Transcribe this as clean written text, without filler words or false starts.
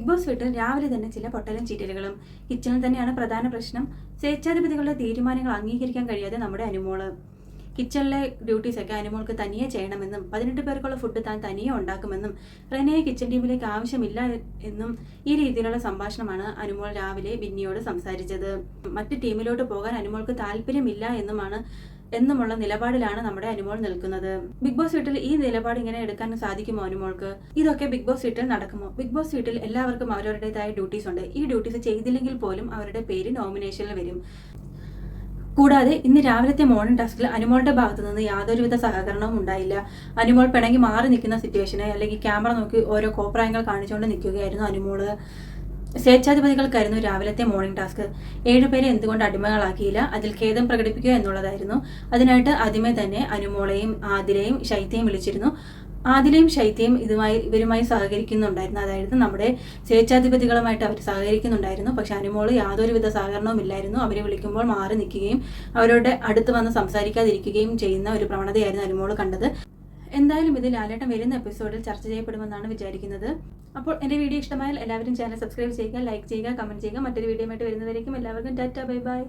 Big boss വീട്ടിൽ രാവിലെ തന്നെ ചില പൊട്ടലും ചീറ്റലുകളും. കിച്ചണിൽ തന്നെയാണ് പ്രധാന പ്രശ്നം. സ്വേച്ഛാധിപതികളുടെ തീരുമാനങ്ങൾ അംഗീകരിക്കാൻ കഴിയാതെ നമ്മുടെ അനുമോള്. കിച്ചണിലെ ഡ്യൂട്ടീസൊക്കെ അനുമോൾക്ക് തനിയെ ചെയ്യണമെന്നും 18 പേർക്കുള്ള ഫുഡ് താൻ തനിയെ ഉണ്ടാക്കുമെന്നും റെനയെ കിച്ചൺ ടീമിലേക്ക് ആവശ്യമില്ല എന്നും ഈ രീതിയിലുള്ള സംഭാഷണമാണ് അനുമോൾ രാവിലെ ബിന്നിയോട് സംസാരിച്ചത്. മറ്റ് ടീമിലോട്ട് പോകാൻ അനുമോൾക്ക് താല്പര്യമില്ല എന്നുമുള്ള നിലപാടിലാണ് നമ്മുടെ അനുമോൾ നിൽക്കുന്നത്. ബിഗ് ബോസ് വീട്ടിൽ ഈ നിലപാട് ഇങ്ങനെ എടുക്കാൻ സാധിക്കുമോ അനുമോൾക്ക്? ഇതൊക്കെ ബിഗ് ബോസ് വീട്ടിൽ നടക്കുമോ? ബിഗ് ബോസ് വീട്ടിൽ എല്ലാവർക്കും അവരവരുടേതായ ഡ്യൂട്ടീസ് ഉണ്ട്. ഈ ഡ്യൂട്ടീസ് ചെയ്തില്ലെങ്കിൽ പോലും അവരുടെ പേര് നോമിനേഷനിൽ വരും. കൂടാതെ ഇന്ന് രാവിലത്തെ മോർണിംഗ് ടാസ്കിൽ അനുമോളുടെ ഭാഗത്തു നിന്ന് യാതൊരുവിധ സഹകരണവും ഉണ്ടായില്ല. അനുമോൾ പിണങ്ങി മാറി നിൽക്കുന്ന സിറ്റുവേഷന് അല്ലെങ്കിൽ ക്യാമറ നോക്കി ഓരോ കോപ്രായങ്ങൾ കാണിച്ചുകൊണ്ട് നിൽക്കുകയായിരുന്നു അനുമോള്. സ്വേച്ഛാധിപതികൾക്കായിരുന്നു രാവിലത്തെ മോർണിംഗ് ടാസ്ക്. 7 പേരെ എന്തുകൊണ്ട് അടിമകളാക്കിയില്ല, അതിൽ ഖേദം പ്രകടിപ്പിക്കുക എന്നുള്ളതായിരുന്നു. അതിനായിട്ട് ആദ്യമേ തന്നെ അനുമോളെയും ആദിലയും ശൈത്യയും വിളിച്ചിരുന്നു. ആദിലയും ശൈത്യയും ഇവരുമായി സഹകരിക്കുന്നുണ്ടായിരുന്നു. അതായത് നമ്മുടെ സ്വേച്ഛാധിപതികളുമായിട്ട് അവർ സഹകരിക്കുന്നുണ്ടായിരുന്നു. പക്ഷെ അനുമോള് യാതൊരുവിധ സഹകരണവും ഇല്ലായിരുന്നു. അവരെ വിളിക്കുമ്പോൾ മാറി നിൽക്കുകയും അവരോട് അടുത്ത് വന്ന് സംസാരിക്കാതിരിക്കുകയും ചെയ്യുന്ന ഒരു പ്രവണതയായിരുന്നു അനുമോള് കണ്ടത്. എന്തായാലും ഇത് ലാലേട്ടൻ വരുന്ന എപ്പിസോഡിൽ ചർച്ച ചെയ്യപ്പെടുമെന്നാണ് വിചാരിക്കുന്നത്. അപ്പോൾ എൻ്റെ വീഡിയോ ഇഷ്ടമായാൽ എല്ലാവരും ചാനൽ സബ്സ്ക്രൈബ് ചെയ്യുക, ലൈക്ക് ചെയ്യുക, കമൻറ്റ് ചെയ്യുക. മറ്റൊരു വീഡിയോ ആയിട്ട് വരുന്നവരേക്കും എല്ലാവർക്കും ടാറ്റ, ബൈ ബൈ.